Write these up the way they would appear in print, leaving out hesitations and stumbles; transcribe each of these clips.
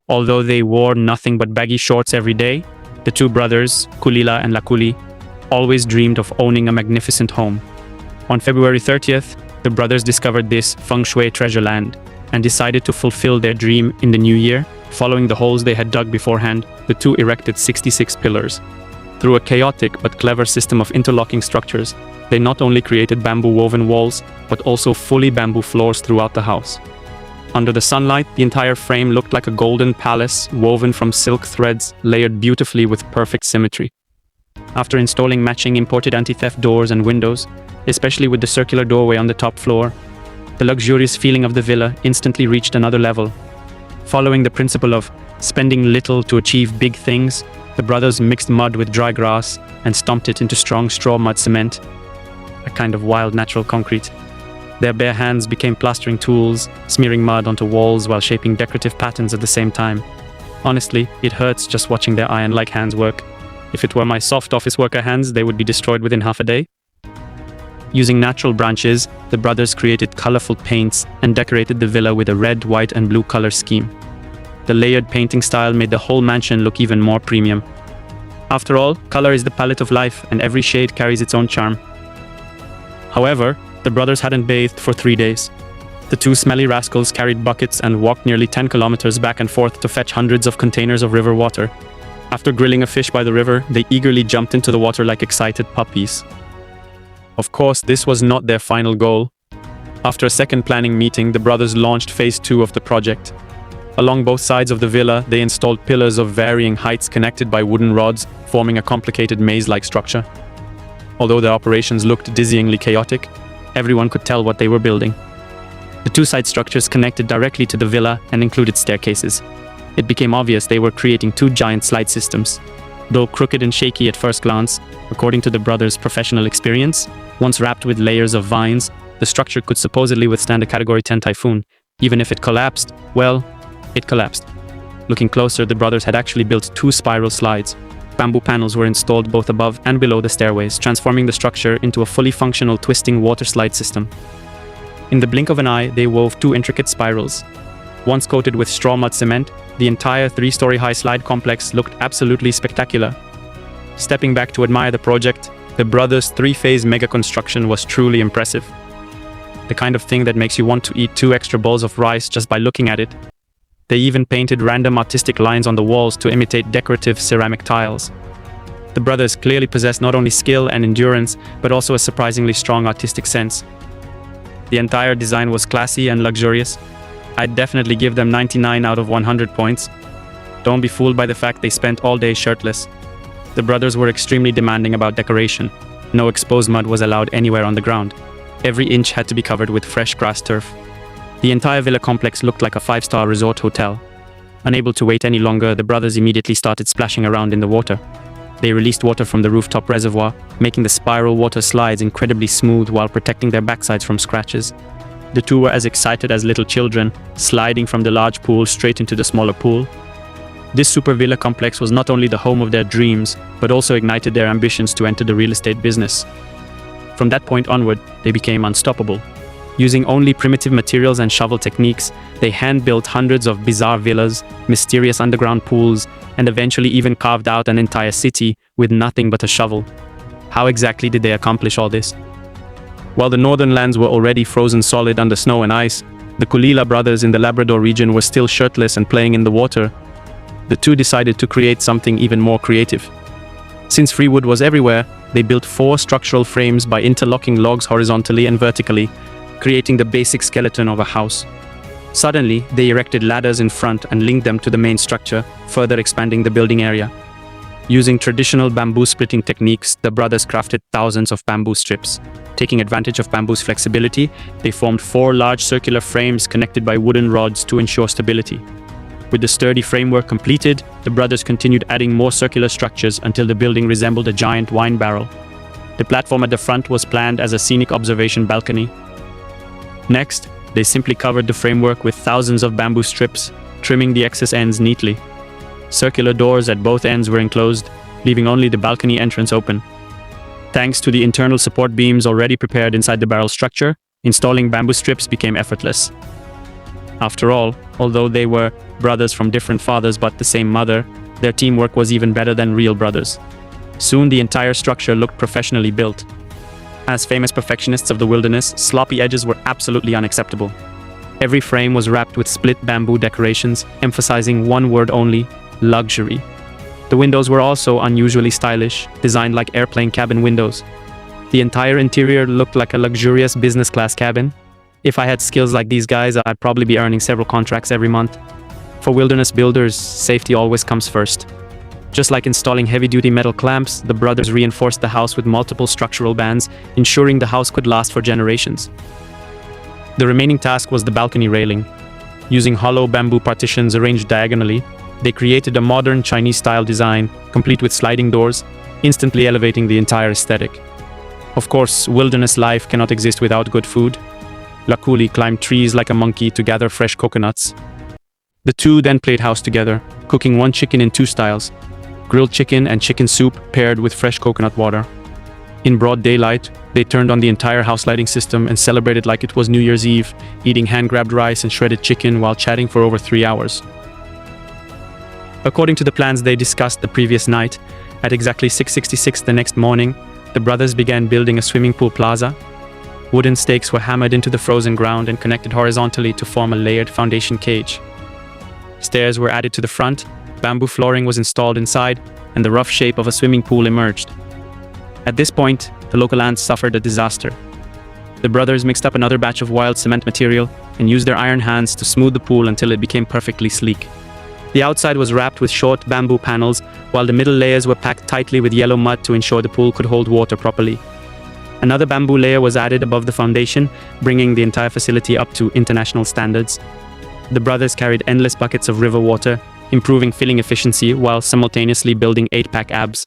Although they wore nothing but baggy shorts every day, the two brothers, Kulila and Lakuli, always dreamed of owning a magnificent home. On February 30th, the brothers discovered this feng shui treasure land and decided to fulfill their dream in the new year. Following the holes they had dug beforehand, the two erected 66 pillars. Through a chaotic but clever system of interlocking structures, they not only created bamboo-woven walls, but also fully bamboo floors throughout the house. Under the sunlight, the entire frame looked like a golden palace woven from silk threads layered beautifully with perfect symmetry. After installing matching imported anti-theft doors and windows, especially with the circular doorway on the top floor, the luxurious feeling of the villa instantly reached another level. Following the principle of spending little to achieve big things, the brothers mixed mud with dry grass and stomped it into strong straw mud cement, a kind of wild natural concrete. Their bare hands became plastering tools, smearing mud onto walls while shaping decorative patterns at the same time. Honestly, it hurts just watching their iron-like hands work. If it were my soft office worker hands, they would be destroyed within half a day. Using natural branches, the brothers created colorful paints and decorated the villa with a red, white, and blue color scheme. The layered painting style made the whole mansion look even more premium. After all, color is the palette of life, and every shade carries its own charm. However, the brothers hadn't bathed for 3 days. The two smelly rascals carried buckets and walked nearly 10 kilometers back and forth to fetch hundreds of containers of river water. After grilling a fish by the river, they eagerly jumped into the water like excited puppies. Of course, this was not their final goal. After a second planning meeting, the brothers launched phase 2 of the project. Along both sides of the villa, they installed pillars of varying heights connected by wooden rods, forming a complicated maze-like structure. Although their operations looked dizzyingly chaotic, everyone could tell what they were building. The two side structures connected directly to the villa and included staircases. It became obvious they were creating two giant slide systems. Though crooked and shaky at first glance, according to the brothers' professional experience, once wrapped with layers of vines, the structure could supposedly withstand a Category 10 typhoon. Even if it collapsed, well, it collapsed. Looking closer, the brothers had actually built two spiral slides. Bamboo panels were installed both above and below the stairways, transforming the structure into a fully functional twisting water slide system. In the blink of an eye, they wove two intricate spirals. Once coated with straw mud cement, the entire 3-story high slide complex looked absolutely spectacular. Stepping back to admire the project, the brothers' 3-phase mega construction was truly impressive. The kind of thing that makes you want to eat 2 extra bowls of rice just by looking at it. They even painted random artistic lines on the walls to imitate decorative ceramic tiles. The brothers clearly possessed not only skill and endurance, but also a surprisingly strong artistic sense. The entire design was classy and luxurious. I'd definitely give them 99 out of 100 points. Don't be fooled by the fact they spent all day shirtless. The brothers were extremely demanding about decoration. No exposed mud was allowed anywhere on the ground. Every inch had to be covered with fresh grass turf. The entire villa complex looked like a 5-star resort hotel. Unable to wait any longer, the brothers immediately started splashing around in the water. They released water from the rooftop reservoir, making the spiral water slides incredibly smooth while protecting their backsides from scratches. The two were as excited as little children, sliding from the large pool straight into the smaller pool. This super villa complex was not only the home of their dreams, but also ignited their ambitions to enter the real estate business. From that point onward, they became unstoppable. Using only primitive materials and shovel techniques, they hand-built hundreds of bizarre villas, mysterious underground pools, and eventually even carved out an entire city with nothing but a shovel. How exactly did they accomplish all this? While the northern lands were already frozen solid under snow and ice, the Kulila brothers in the Labrador region were still shirtless and playing in the water. The two decided to create something even more creative. Since free wood was everywhere, they built 4 structural frames by interlocking logs horizontally and vertically, creating the basic skeleton of a house. Suddenly, they erected ladders in front and linked them to the main structure, further expanding the building area. Using traditional bamboo splitting techniques, the brothers crafted thousands of bamboo strips. Taking advantage of bamboo's flexibility, they formed 4 large circular frames connected by wooden rods to ensure stability. With the sturdy framework completed, the brothers continued adding more circular structures until the building resembled a giant wine barrel. The platform at the front was planned as a scenic observation balcony. Next, they simply covered the framework with thousands of bamboo strips, trimming the excess ends neatly. Circular doors at both ends were enclosed, leaving only the balcony entrance open. Thanks to the internal support beams already prepared inside the barrel structure, installing bamboo strips became effortless. After all, although they were brothers from different fathers but the same mother, their teamwork was even better than real brothers. Soon the entire structure looked professionally built. As famous perfectionists of the wilderness, sloppy edges were absolutely unacceptable. Every frame was wrapped with split bamboo decorations, emphasizing one word only: luxury. The windows were also unusually stylish, designed like airplane cabin windows. The entire interior looked like a luxurious business class cabin. If I had skills like these guys, I'd probably be earning several contracts every month. For wilderness builders, safety always comes first. Just like installing heavy-duty metal clamps, the brothers reinforced the house with multiple structural bands, ensuring the house could last for generations. The remaining task was the balcony railing. Using hollow bamboo partitions arranged diagonally, they created a modern Chinese-style design, complete with sliding doors, instantly elevating the entire aesthetic. Of course, wilderness life cannot exist without good food. Lakuli climbed trees like a monkey to gather fresh coconuts. The two then played house together, cooking one chicken in two styles: grilled chicken and chicken soup paired with fresh coconut water. In broad daylight, they turned on the entire house lighting system and celebrated like it was New Year's Eve, eating hand-grabbed rice and shredded chicken while chatting for over 3 hours. According to the plans they discussed the previous night, at exactly 6:66 the next morning, the brothers began building a swimming pool plaza. Wooden stakes were hammered into the frozen ground and connected horizontally to form a layered foundation cage. Stairs were added to the front, bamboo flooring was installed inside, and the rough shape of a swimming pool emerged. At this point, the local ants suffered a disaster. The brothers mixed up another batch of wild cement material and used their iron hands to smooth the pool until it became perfectly sleek. The outside was wrapped with short bamboo panels, while the middle layers were packed tightly with yellow mud to ensure the pool could hold water properly. Another bamboo layer was added above the foundation, bringing the entire facility up to international standards. The brothers carried endless buckets of river water, improving filling efficiency while simultaneously building 8-pack abs.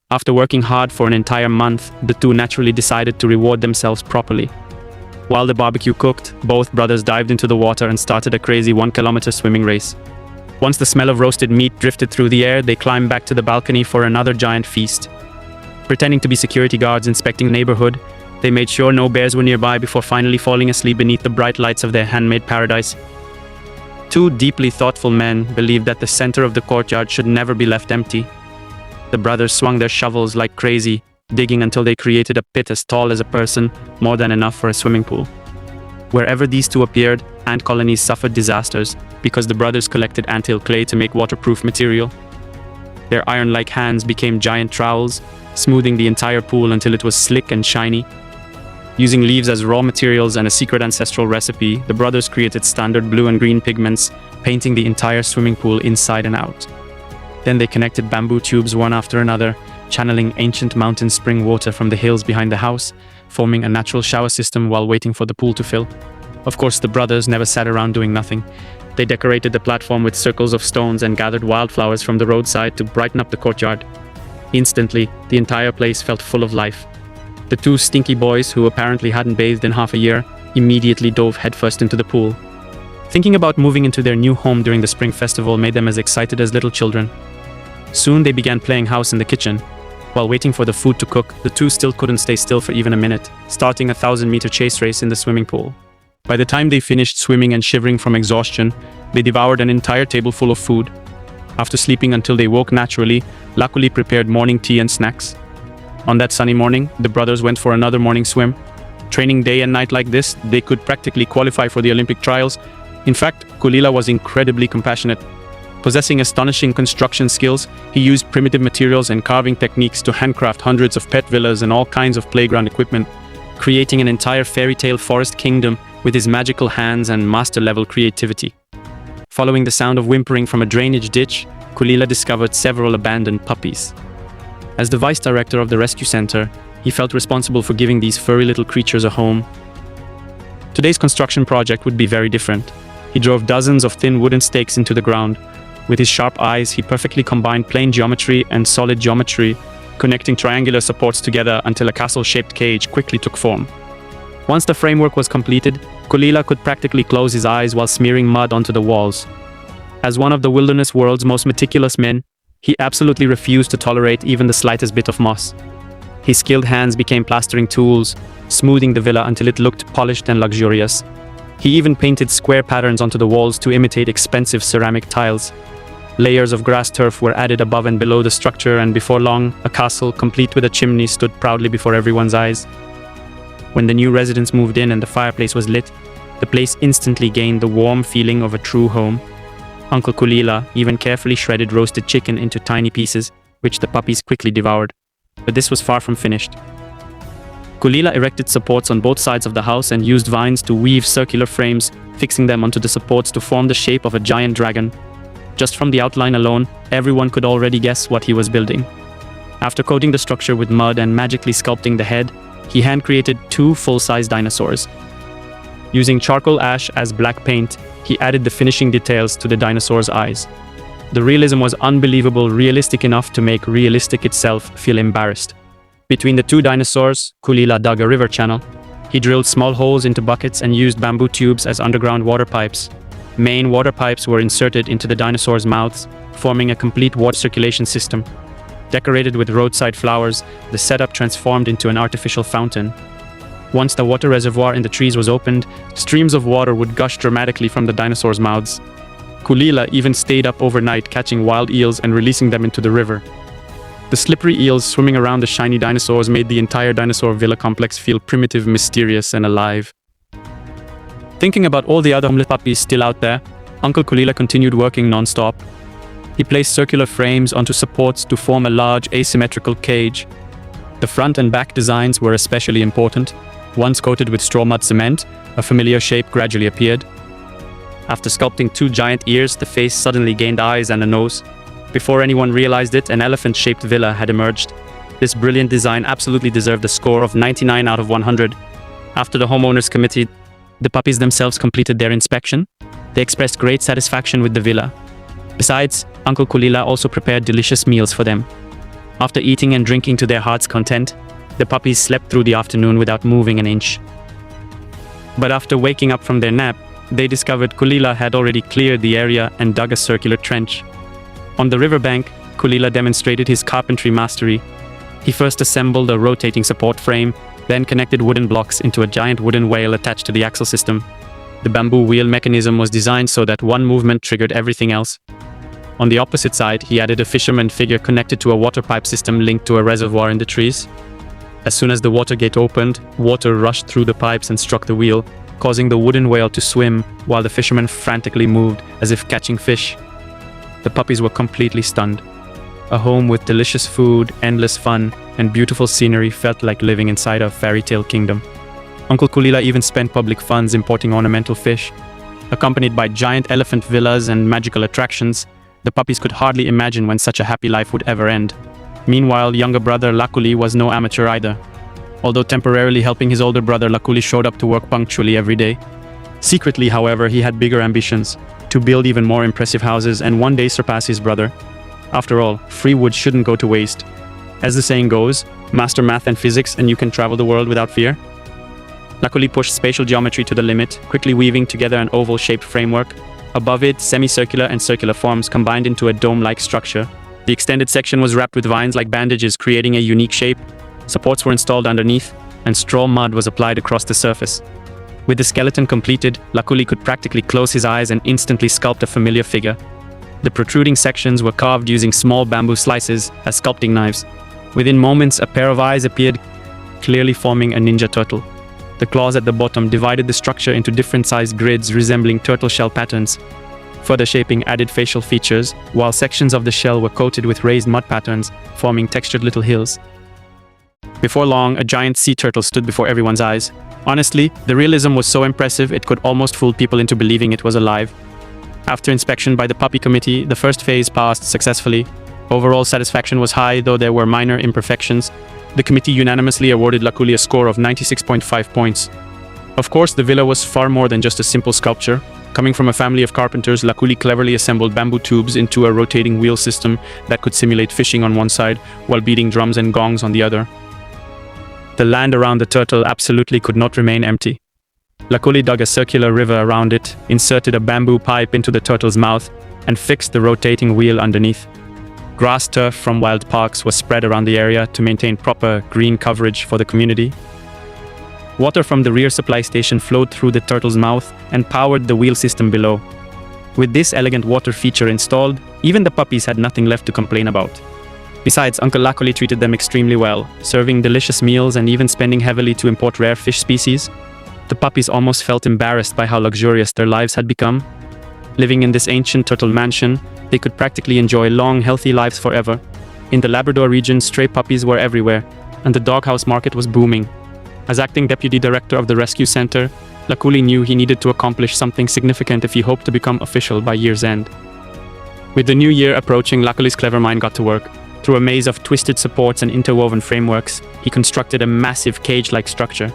After working hard for an entire month, the two naturally decided to reward themselves properly. While the barbecue cooked, both brothers dived into the water and started a crazy 1-kilometer swimming race. Once the smell of roasted meat drifted through the air, they climbed back to the balcony for another giant feast. Pretending to be security guards inspecting the neighborhood, they made sure no bears were nearby before finally falling asleep beneath the bright lights of their handmade paradise. Two deeply thoughtful men believed that the center of the courtyard should never be left empty. The brothers swung their shovels like crazy, digging until they created a pit as tall as a person, more than enough for a swimming pool. Wherever these two appeared, ant colonies suffered disasters because the brothers collected anthill clay to make waterproof material. Their iron-like hands became giant trowels, smoothing the entire pool until it was slick and shiny. Using leaves as raw materials and a secret ancestral recipe, the brothers created standard blue and green pigments, painting the entire swimming pool inside and out. Then they connected bamboo tubes one after another, channeling ancient mountain spring water from the hills behind the house, forming a natural shower system while waiting for the pool to fill. Of course, the brothers never sat around doing nothing. They decorated the platform with circles of stones and gathered wildflowers from the roadside to brighten up the courtyard. Instantly, the entire place felt full of life. The two stinky boys, who apparently hadn't bathed in half a year, immediately dove headfirst into the pool. Thinking about moving into their new home during the spring festival made them as excited as little children. Soon they began playing house in the kitchen. While waiting for the food to cook, the two still couldn't stay still for even a minute, starting a 1,000-meter chase race in the swimming pool. By the time they finished swimming and shivering from exhaustion, they devoured an entire table full of food. After sleeping until they woke naturally, Lakuli prepared morning tea and snacks. On that sunny morning, the brothers went for another morning swim. Training day and night like this, they could practically qualify for the Olympic trials. In fact, Kulila was incredibly compassionate. Possessing astonishing construction skills, he used primitive materials and carving techniques to handcraft hundreds of pet villas and all kinds of playground equipment, creating an entire fairy tale forest kingdom with his magical hands and master-level creativity. Following the sound of whimpering from a drainage ditch, Kulila discovered several abandoned puppies. As the vice director of the rescue center, he felt responsible for giving these furry little creatures a home. Today's construction project would be very different. He drove dozens of thin wooden stakes into the ground. With his sharp eyes, he perfectly combined plane geometry and solid geometry, connecting triangular supports together until a castle-shaped cage quickly took form. Once the framework was completed, Kulila could practically close his eyes while smearing mud onto the walls. As one of the wilderness world's most meticulous men, he absolutely refused to tolerate even the slightest bit of moss. His skilled hands became plastering tools, smoothing the villa until it looked polished and luxurious. He even painted square patterns onto the walls to imitate expensive ceramic tiles. Layers of grass turf were added above and below the structure, and before long, a castle, complete with a chimney, stood proudly before everyone's eyes. When the new residents moved in and the fireplace was lit, the place instantly gained the warm feeling of a true home. Uncle Kulila even carefully shredded roasted chicken into tiny pieces, which the puppies quickly devoured. But this was far from finished. Kulila erected supports on both sides of the house and used vines to weave circular frames, fixing them onto the supports to form the shape of a giant dragon. Just from the outline alone, everyone could already guess what he was building. After coating the structure with mud and magically sculpting the head, he hand-created 2 full-size dinosaurs. Using charcoal ash as black paint, he added the finishing details to the dinosaur's eyes. The realism was unbelievable, realistic enough to make realistic itself feel embarrassed. Between the 2 dinosaurs, Kulila dug a river channel. He drilled small holes into buckets and used bamboo tubes as underground water pipes. Main water pipes were inserted into the dinosaurs' mouths, forming a complete water circulation system. Decorated with roadside flowers, the setup transformed into an artificial fountain. Once the water reservoir in the trees was opened, streams of water would gush dramatically from the dinosaurs' mouths. Kulila even stayed up overnight catching wild eels and releasing them into the river. The slippery eels swimming around the shiny dinosaurs made the entire dinosaur villa complex feel primitive, mysterious, and alive. Thinking about all the other homeless puppies still out there, Uncle Kulila continued working non-stop. He placed circular frames onto supports to form a large asymmetrical cage. The front and back designs were especially important. Once coated with straw mud cement, a familiar shape gradually appeared. After sculpting 2 giant ears, the face suddenly gained eyes and a nose. Before anyone realized it, an elephant-shaped villa had emerged. This brilliant design absolutely deserved a score of 99 out of 100. After the homeowners committee, the puppies themselves completed their inspection. They expressed great satisfaction with the villa. Besides, Uncle Kulila also prepared delicious meals for them. After eating and drinking to their heart's content, the puppies slept through the afternoon without moving an inch. But after waking up from their nap, they discovered Kulila had already cleared the area and dug a circular trench. On the riverbank, Kulila demonstrated his carpentry mastery. He first assembled a rotating support frame, then connected wooden blocks into a giant wooden wheel attached to the axle system. The bamboo wheel mechanism was designed so that one movement triggered everything else. On the opposite side, he added a fisherman figure connected to a water pipe system linked to a reservoir in the trees. As soon as the water gate opened, water rushed through the pipes and struck the wheel, causing the wooden whale to swim while the fisherman frantically moved as if catching fish. The puppies were completely stunned. A home with delicious food, endless fun, and beautiful scenery felt like living inside a fairy tale kingdom. Uncle Kulila even spent public funds importing ornamental fish. Accompanied by giant elephant villas and magical attractions, the puppies could hardly imagine when such a happy life would ever end. Meanwhile, younger brother Lakuli was no amateur either. Although temporarily helping his older brother, Lakuli showed up to work punctually every day. Secretly, however, he had bigger ambitions, to build even more impressive houses and one day surpass his brother. After all, free wood shouldn't go to waste. As the saying goes, master math and physics and you can travel the world without fear. Lakuli pushed spatial geometry to the limit, quickly weaving together an oval-shaped framework. Above it, semicircular and circular forms combined into a dome-like structure. The extended section was wrapped with vines like bandages, creating a unique shape. Supports were installed underneath, and straw mud was applied across the surface. With the skeleton completed, Lakuli could practically close his eyes and instantly sculpt a familiar figure. The protruding sections were carved using small bamboo slices as sculpting knives. Within moments, a pair of eyes appeared, clearly forming a ninja turtle. The claws at the bottom divided the structure into different-sized grids resembling turtle shell patterns. Further shaping added facial features, while sections of the shell were coated with raised mud patterns, forming textured little hills. Before long, a giant sea turtle stood before everyone's eyes. Honestly, the realism was so impressive it could almost fool people into believing it was alive. After inspection by the puppy committee, the first phase passed successfully. Overall satisfaction was high, though there were minor imperfections. The committee unanimously awarded Lakuli a score of 96.5 points. Of course, the villa was far more than just a simple sculpture. Coming from a family of carpenters, Lakuli cleverly assembled bamboo tubes into a rotating wheel system that could simulate fishing on one side while beating drums and gongs on the other. The land around the turtle absolutely could not remain empty. Lakuli dug a circular river around it, inserted a bamboo pipe into the turtle's mouth, and fixed the rotating wheel underneath. Grass turf from wild parks was spread around the area to maintain proper green coverage for the community. Water from the rear supply station flowed through the turtle's mouth and powered the wheel system below. With this elegant water feature installed, even the puppies had nothing left to complain about. Besides, Uncle Lakuli treated them extremely well, serving delicious meals and even spending heavily to import rare fish species. The puppies almost felt embarrassed by how luxurious their lives had become. Living in this ancient turtle mansion, they could practically enjoy long, healthy lives forever. In the Labrador region, stray puppies were everywhere, and the doghouse market was booming. As acting deputy director of the rescue center, Lakuli knew he needed to accomplish something significant if he hoped to become official by year's end. With the new year approaching, Lakuli's clever mind got to work. Through a maze of twisted supports and interwoven frameworks, he constructed a massive cage-like structure.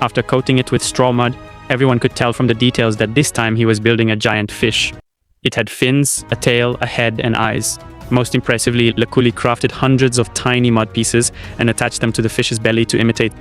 After coating it with straw mud, everyone could tell from the details that this time he was building a giant fish. It had fins, a tail, a head, and eyes. Most impressively, Lakuli crafted hundreds of tiny mud pieces and attached them to the fish's belly to imitate